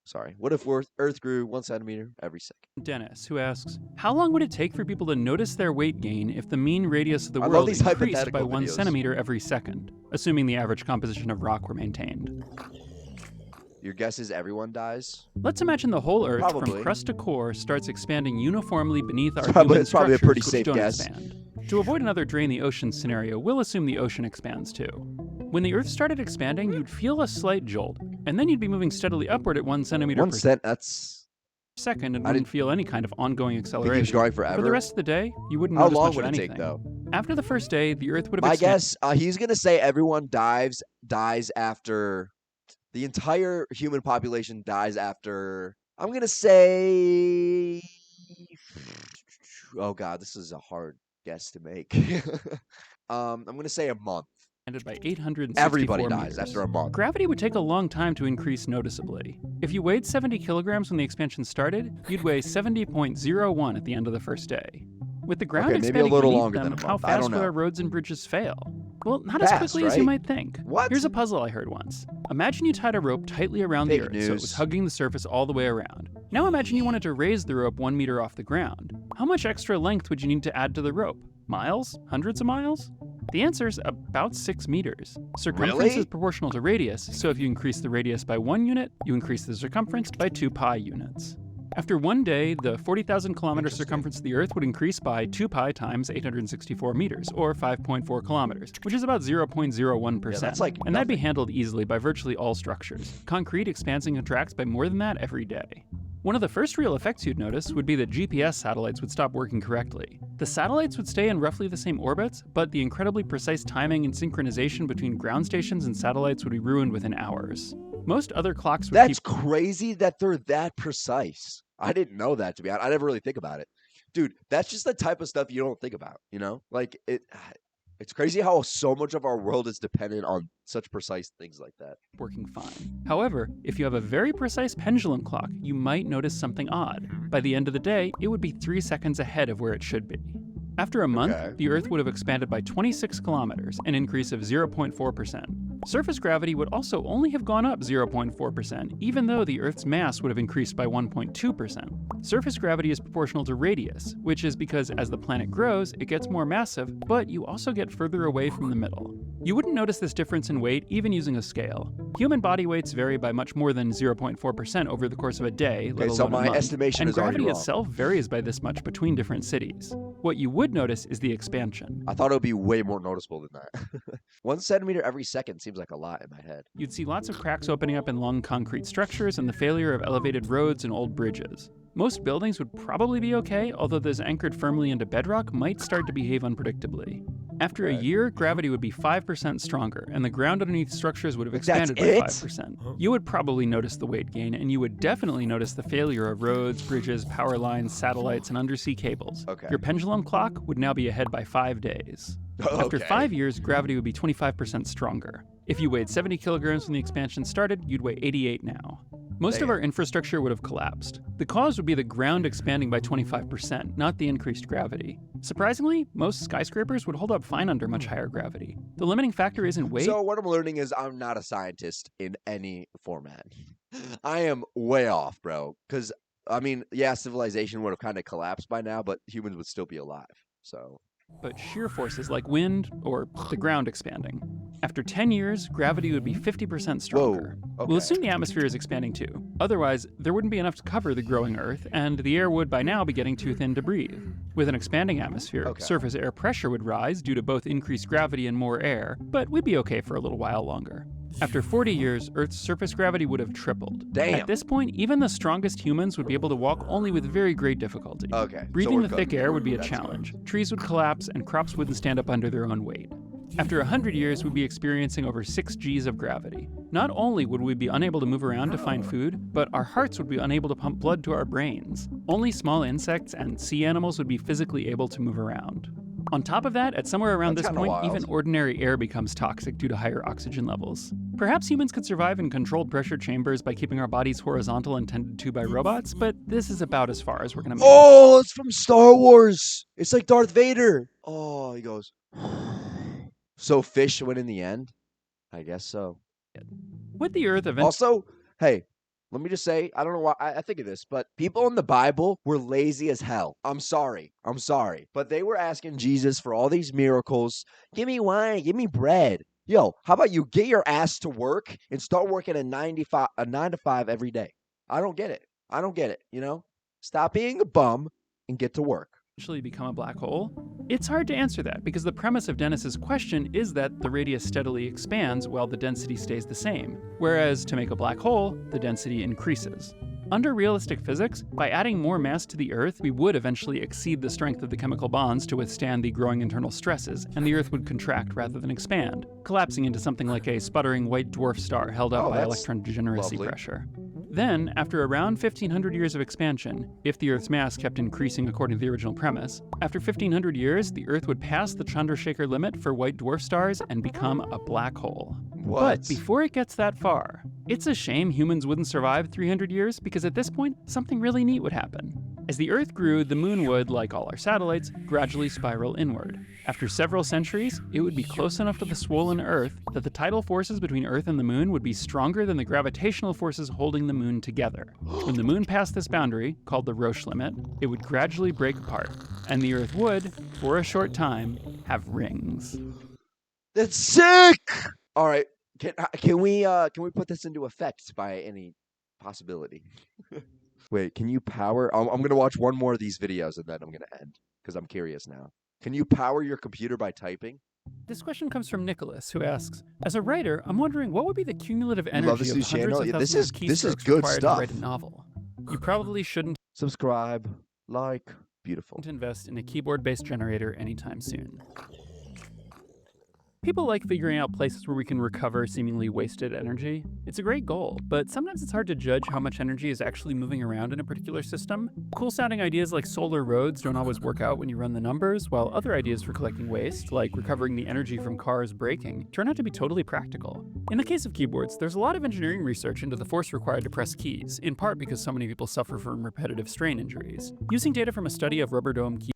Sorry. What if Earth grew 1 centimeter every second? Dennis, who asks, how long would it take for people to notice their weight gain if the mean radius of the I love world these increased by hypothetical 1 videos. centimeter every second, assuming the average composition of rock were maintained? Your guess is everyone dies? Let's imagine the whole Earth, Probably. from crust to core, starts expanding uniformly beneath our It's human probably a structures, pretty which safe don't guess. expand. To avoid another drain the ocean scenario, we'll assume the ocean expands too. When the Earth started expanding, you'd feel a slight jolt, and then you'd be moving steadily upward at 1 centimeter per That's second and I wouldn't feel any kind of ongoing It keeps acceleration. going forever. For the rest of the day, you wouldn't How notice long much would of it anything. take, though? After the first day, the Earth would have My expanded. guess, he's going to say everyone dies after the entire human population dies after. I'm going to say. Oh, God, this is a hard guess to make. I'm going to say a month. By 864 Everybody meters. dies after a month. Gravity would take a long time to increase noticeably. If you weighed 70 kilograms when the expansion started, you'd weigh 70.01 at the end of the first day. With the ground Okay, maybe a expanding little beneath longer them, than a how month. I fast don't would know. our roads and bridges fail? Well, not as Fast, quickly as you right? might think. What? Here's a puzzle I heard once. Imagine you tied a rope tightly around the Fake Earth so it was news. hugging the surface all the way around. Now imagine you wanted to raise the rope 1 meter off the ground. How much extra length would you need to add to the rope? Miles? Hundreds of miles? The answer is about 6 meters. Circumference Really? is proportional to radius, so if you increase the radius by 1 unit, you increase the circumference by 2 pi units. After 1 day, the 40,000 kilometer circumference of the Earth would increase by 2 pi times 864 meters, or 5.4 kilometers, which is about 0.01%. Yeah, that's like and that'd be nothing. handled easily by virtually all structures. Concrete expands and contracts by more than that every day. One of the first real effects you'd notice would be that GPS satellites would stop working correctly. The satellites would stay in roughly the same orbits, but the incredibly precise timing and synchronization between ground stations and satellites would be ruined within hours. Most other clocks would That's keep crazy that they're that precise. I didn't know that, to be honest. I never really think about it. Dude, that's just the type of stuff you don't think about, you know? Like, it's crazy how so much of our world is dependent on such precise things like that. working fine. However, if you have a very precise pendulum clock, you might notice something odd. By the end of the day, it would be 3 seconds ahead of where it should be. After a month, Okay. the Earth would have expanded by 26 kilometers, an increase of 0.4%. Surface gravity would also only have gone up 0.4%, even though the Earth's mass would have increased by 1.2%. Surface gravity is proportional to radius, which is because as the planet grows, it gets more massive, but you also get further away from the middle. You wouldn't notice this difference in weight even using a scale. Human body weights vary by much more than 0.4% over the course of a day, let Okay, so alone a my month. estimation And is already gravity wrong. itself varies by this much between different cities. What you would notice is the expansion. I thought it would be way more noticeable than that. 1 centimeter every second seems like a lot in my head. You'd see lots of cracks opening up in long concrete structures and the failure of elevated roads and old bridges. Most buildings would probably be okay, although those anchored firmly into bedrock might start to behave unpredictably. After a Okay. year, gravity would be 5% stronger, and the ground underneath structures would have Like, that's expanded by it? 5%. You would probably notice the weight gain, and you would definitely notice the failure of roads, bridges, power lines, satellites, and undersea cables. Okay. Your pendulum clock would now be ahead by 5 days. After Okay. 5 years, gravity would be 25% stronger. If you weighed 70 kilograms when the expansion started, you'd weigh 88 now. Most of Damn. our infrastructure would have collapsed. The cause would be the ground expanding by 25%, not the increased gravity. Surprisingly, most skyscrapers would hold up fine under much higher gravity. The limiting factor isn't weight. So what I'm learning is I'm not a scientist in any format. I am way off, bro. Because, I mean, yeah, civilization would have kind of collapsed by now, but humans would still be alive. So, but shear forces like wind or the ground expanding. After 10 years, gravity would be 50% stronger. okay. We'll assume the atmosphere is expanding too. Otherwise, there wouldn't be enough to cover the growing Earth, and the air would by now be getting too thin to breathe. With an expanding atmosphere, Okay. surface air pressure would rise due to both increased gravity and more air, but we'd be okay for a little while longer. After 40 years, Earth's surface gravity would have tripled. Damn. At this point, even the strongest humans would be able to walk only with very great difficulty. Okay, so Breathing we're the thick good. air would be a That's challenge. Trees would collapse, and crops wouldn't stand up under their own weight. After 100 years, we'd be experiencing over 6 Gs of gravity. Not only would we be unable to move around to find food, but our hearts would be unable to pump blood to our brains. Only small insects and sea animals would be physically able to move around. On top of that, at somewhere around That's this kinda point, wild. even ordinary air becomes toxic due to higher oxygen levels. Perhaps humans could survive in controlled pressure chambers by keeping our bodies horizontal and tended to by robots, but this is about as far as we're gonna make. Oh, it's from Star Wars. It's like Darth Vader. Oh, he goes. So fish win in the end? I guess so. Would the Earth eventually Also, hey, Let me just say, I don't know why I think of this, but people in the Bible were lazy as hell. I'm sorry. But they were asking Jesus for all these miracles. Give me wine, give me bread. Yo, how about you get your ass to work and start working a 9 to 5 every day? I don't get it. Stop being a bum and get to work. Eventually become a black hole? It's hard to answer that because the premise of Dennis's question is that the radius steadily expands while the density stays the same, whereas to make a black hole, the density increases. Under realistic physics, by adding more mass to the Earth, we would eventually exceed the strength of the chemical bonds to withstand the growing internal stresses, and the Earth would contract rather than expand, collapsing into something like a sputtering white dwarf star held up by electron degeneracy pressure. Then, after around 1500 years of expansion, if the Earth's mass kept increasing according to the original premise, after 1500 years, the Earth would pass the Chandrasekhar limit for white dwarf stars and become a black hole. What? But before it gets that far, it's a shame humans wouldn't survive 300 years because at this point, something really neat would happen. As the Earth grew, the moon would, like all our satellites, gradually spiral inward. After several centuries, it would be close enough to the swollen Earth that the tidal forces between Earth and the moon would be stronger than the gravitational forces holding the moon together. When the moon passed this boundary, called the Roche limit, it would gradually break apart, and the Earth would, for a short time, have rings. That's sick! All right, can we put this into effect by any possibility? Wait, can you power? I'm going to watch one more of these videos and then I'm going to end because I'm curious now. Can you power your computer by typing? This question comes from Nicholas, who asks, as a writer, I'm wondering what would be the cumulative energy love this of new hundreds channel? of Yeah, thousands of this is keystrokes good required stuff. to write a novel? You probably shouldn't Subscribe, like, beautiful. invest in a keyboard-based generator anytime soon. People like figuring out places where we can recover seemingly wasted energy. It's a great goal, but sometimes it's hard to judge how much energy is actually moving around in a particular system. Cool-sounding ideas like solar roads don't always work out when you run the numbers, while other ideas for collecting waste, like recovering the energy from cars braking, turn out to be totally practical. In the case of keyboards, there's a lot of engineering research into the force required to press keys, in part because so many people suffer from repetitive strain injuries. Using data from a study of rubber dome keyboards,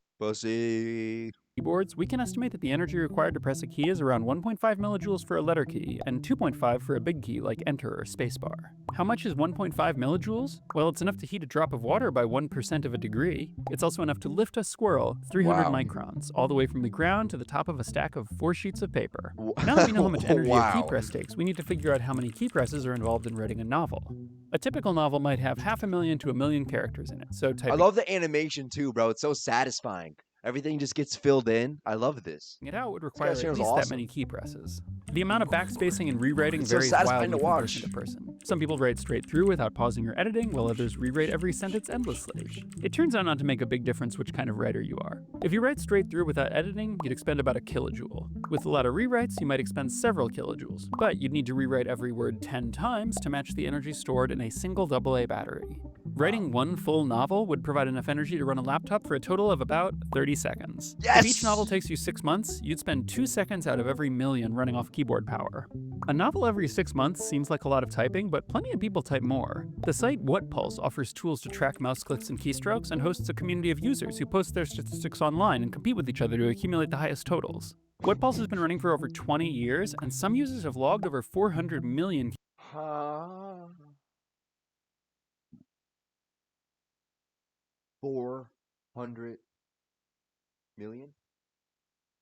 we can estimate that the energy required to press a key is around 1.5 millijoules for a letter key, and 2.5 for a big key like Enter or Spacebar. How much is 1.5 millijoules? Well, it's enough to heat a drop of water by 1% of a degree. It's also enough to lift a squirrel 300 microns, all the way from the ground to the top of a stack of 4 sheets of paper. Now that we know how much energy a key press takes, we need to figure out how many key presses are involved in writing a novel. A typical novel might have 500,000 to 1 million characters in it, so typing I love the animation too, bro. It's so satisfying. Everything just gets filled in. I love this. it out would require at channel's least awesome. that many key presses. The amount of backspacing and rewriting It's so varies satisfying wildly to from watch. person to person. Some people write straight through without pausing or editing, while others rewrite every sentence endlessly. It turns out not to make a big difference which kind of writer you are. If you write straight through without editing, you'd expend about a kilojoule. With a lot of rewrites, you might expend several kilojoules, but you'd need to rewrite every word 10 times to match the energy stored in a single AA battery. Writing one full novel would provide enough energy to run a laptop for a total of about 30 seconds. Yes! If each novel takes you 6 months, you'd spend 2 seconds out of every million running off keyboard power. A novel every 6 months seems like a lot of typing, but plenty of people type more. The site WhatPulse offers tools to track mouse clicks and keystrokes and hosts a community of users who post their statistics online and compete with each other to accumulate the highest totals. WhatPulse has been running for over 20 years, and some users have logged over 400 million 400 million?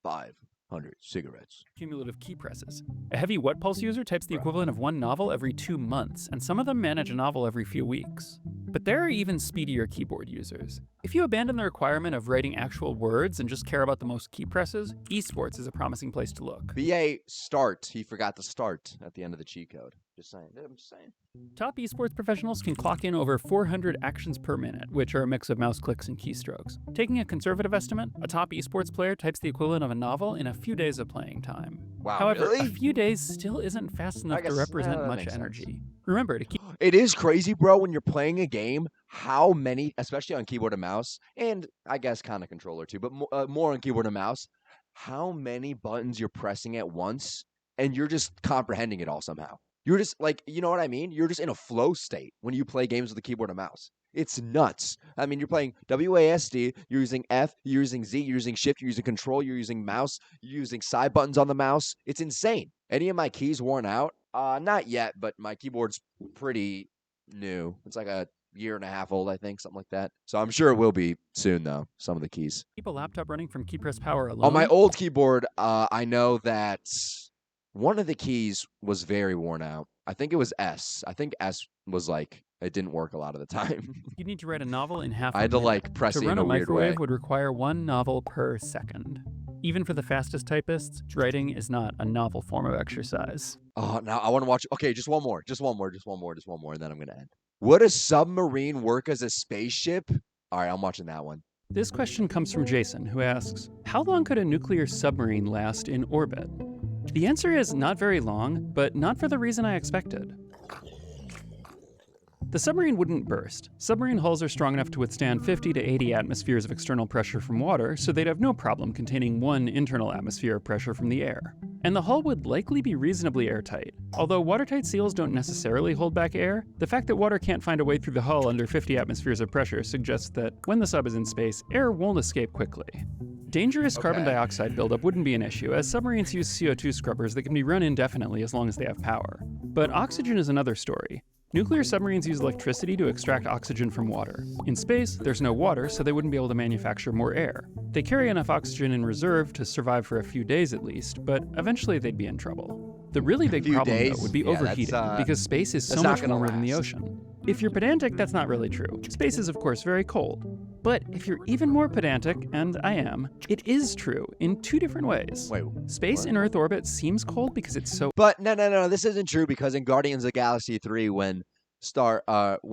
500 cigarettes. cumulative key presses. A heavy WhatPulse user types the equivalent of one novel every 2 months, and some of them manage a novel every few weeks. But there are even speedier keyboard users. If you abandon the requirement of writing actual words and just care about the most key presses, esports is a promising place to look. BA start. He forgot the start at the end of the cheat code. Just saying. I'm just saying. Top esports professionals can clock in over 400 actions per minute, which are a mix of mouse clicks and keystrokes. Taking a conservative estimate, a top esports player types the equivalent of a novel in a few days of playing time. Wow, However, really? a few days still isn't fast enough to represent that much makes energy. sense. Remember, to keep It is crazy, bro, when you're playing a game, how many, especially on keyboard and mouse, and I guess kind of controller too, but more on keyboard and mouse, how many buttons you're pressing at once, and you're just comprehending it all somehow. You're just like, you know what I mean? You're just in a flow state when you play games with a keyboard and mouse. It's nuts. I mean, you're playing WASD, you're using F, you're using Z, you're using Shift, you're using Control, you're using mouse, you're using side buttons on the mouse. It's insane. Any of my keys worn out? Not yet, but my keyboard's pretty new. It's like a year and a half old, I think, something like that. So I'm sure it will be soon, though, some of the keys. Keep a laptop running from key press power alone. On my old keyboard, I know that one of the keys was very worn out. I think it was S. I think S was like, it didn't work a lot of the time. You'd need to write a novel in half I had a to minute. like press To it run in a a weird way. microwave would require 1 novel per second. Even for the fastest typists, writing is not a novel form of exercise. Oh, now I want to watch. Okay, just one more, and then I'm gonna end. Would a submarine work as a spaceship? All right, I'm watching that one. This question comes from Jason, who asks, how long could a nuclear submarine last in orbit? The answer is not very long, but not for the reason I expected. The submarine wouldn't burst. Submarine hulls are strong enough to withstand 50 to 80 atmospheres of external pressure from water, so they'd have no problem containing 1 internal atmosphere of pressure from the air. And the hull would likely be reasonably airtight. Although watertight seals don't necessarily hold back air, the fact that water can't find a way through the hull under 50 atmospheres of pressure suggests that when the sub is in space, air won't escape quickly. Dangerous carbon dioxide buildup wouldn't be an issue, as submarines use CO2 scrubbers that can be run indefinitely as long as they have power. But oxygen is another story. Nuclear submarines use electricity to extract oxygen from water. In space, there's no water, so they wouldn't be able to manufacture more air. They carry enough oxygen in reserve to survive for a few days at least, but eventually they'd be in trouble. The really big problem, though, would be overheating, because space is so much warmer than the ocean. If you're pedantic, that's not really true. Space is, of course, very cold. But if you're even more pedantic, and I am, it is true in 2 different ways. Wait, space in Earth orbit seems cold because it's so... But no, this isn't true, because in Guardians of the Galaxy 3, when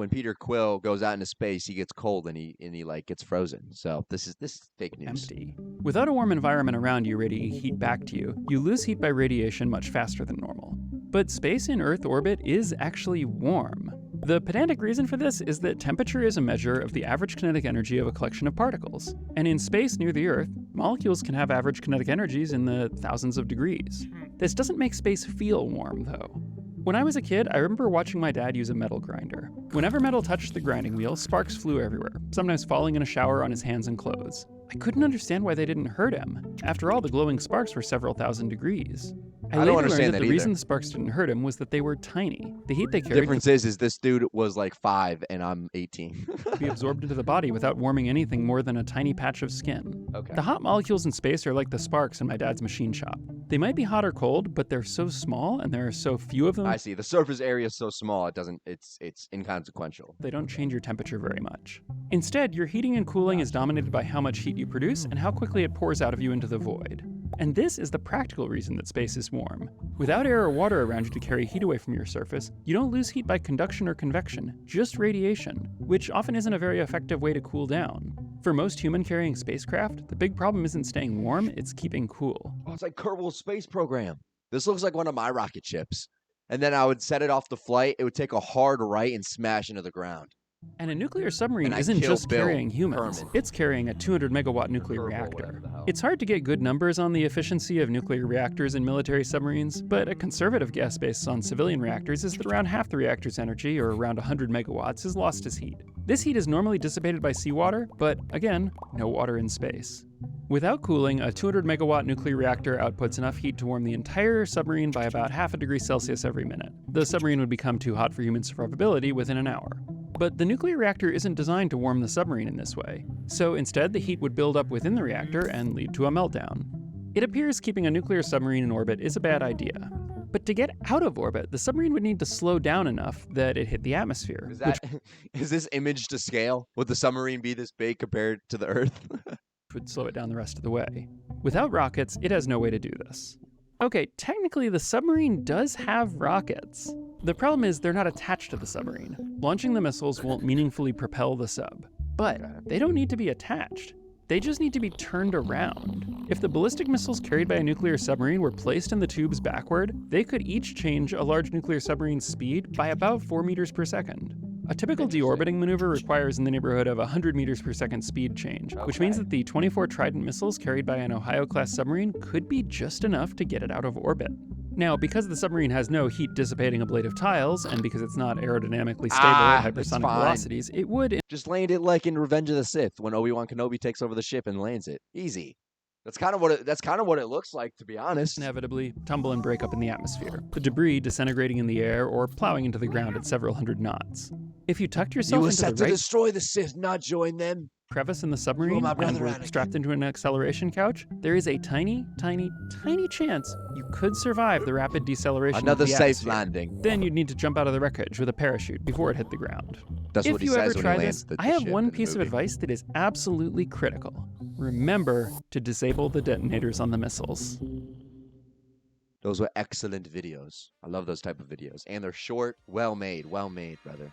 Peter Quill goes out into space, he gets cold and he like gets frozen. So this is fake news. Empty. Without a warm environment around you radiating heat back to you, you lose heat by radiation much faster than normal. But space in Earth orbit is actually warm. The pedantic reason for this is that temperature is a measure of the average kinetic energy of a collection of particles. And in space near the Earth, molecules can have average kinetic energies in the thousands of degrees. This doesn't make space feel warm, though. When I was a kid, I remember watching my dad use a metal grinder. Whenever metal touched the grinding wheel, sparks flew everywhere, sometimes falling in a shower on his hands and clothes. I couldn't understand why they didn't hurt him. After all, the glowing sparks were several thousand degrees. I don't later understand learned that the either. reason the sparks didn't hurt him was that they were tiny. The heat they The carried difference is this dude was like 5 and I'm 18. could be absorbed into the body without warming anything more than a tiny patch of skin. Okay. The hot molecules in space are like the sparks in my dad's machine shop. They might be hot or cold, but they're so small and there are so few of them. I see. The surface area is so small it's inconsequential. They don't change your temperature very much. Instead, your heating and cooling is dominated by how much heat you produce and how quickly it pours out of you into the void. And this is the practical reason that space is warm. Without air or water around you to carry heat away from your surface, you don't lose heat by conduction or convection, just radiation, which often isn't a very effective way to cool down. For most human-carrying spacecraft, the big problem isn't staying warm, it's keeping cool. Oh, it's like Kerbal's space program. This looks like one of my rocket ships. And then I would set it off the flight, it would take a hard right and smash into the ground. And a nuclear submarine And I isn't kill just Bill carrying humans, Herman. it's carrying a 200 megawatt nuclear Kerbal, reactor. whatever the hell. It's hard to get good numbers on the efficiency of nuclear reactors in military submarines, but a conservative guess based on civilian reactors is that around half the reactor's energy, or around 100 megawatts, is lost as heat. This heat is normally dissipated by seawater, but again, no water in space. Without cooling, a 200 megawatt nuclear reactor outputs enough heat to warm the entire submarine by about half a degree Celsius every minute. The submarine would become too hot for human survivability within an hour. But the nuclear reactor isn't designed to warm the submarine in this way. So instead, the heat would build up within the reactor and lead to a meltdown. It appears keeping a nuclear submarine in orbit is a bad idea. But to get out of orbit, the submarine would need to slow down enough that it hit the atmosphere. Is this image to scale? Would the submarine be this big compared to the Earth? Would slow it down the rest of the way. Without rockets, it has no way to do this. Okay, technically the submarine does have rockets. The problem is they're not attached to the submarine. Launching the missiles won't meaningfully propel the sub. But they don't need to be attached. They just need to be turned around. If the ballistic missiles carried by a nuclear submarine were placed in the tubes backward, they could each change a large nuclear submarine's speed by about 4 meters per second. A typical deorbiting maneuver requires in the neighborhood of 100 meters per second speed change, which means that the 24 Trident missiles carried by an Ohio-class submarine could be just enough to get it out of orbit. Now, because the submarine has no heat-dissipating ablative tiles, and because it's not aerodynamically stable at hypersonic velocities, it would... Just land it like in Revenge of the Sith when Obi-Wan Kenobi takes over the ship and lands it. Easy. That's kind of what it looks like, to be honest. inevitably tumble and break up in the atmosphere, the debris disintegrating in the air or plowing into the ground at several hundred knots. If you tucked You yourself were into set the to right destroy the Sith, not join them. crevice in the submarine my and brother, were Anakin. strapped into an acceleration couch, there is a tiny, tiny, tiny chance you could survive the rapid deceleration Another of the safe atmosphere. landing. Then you'd need to jump out of the wreckage with a parachute before it hit the ground. That's If what he you says ever when try he lands this, the I have ship one in the piece of movie. advice that is absolutely critical. Remember to disable the detonators on the missiles. Those were excellent videos. I love those type of videos. And they're short, well made, brother.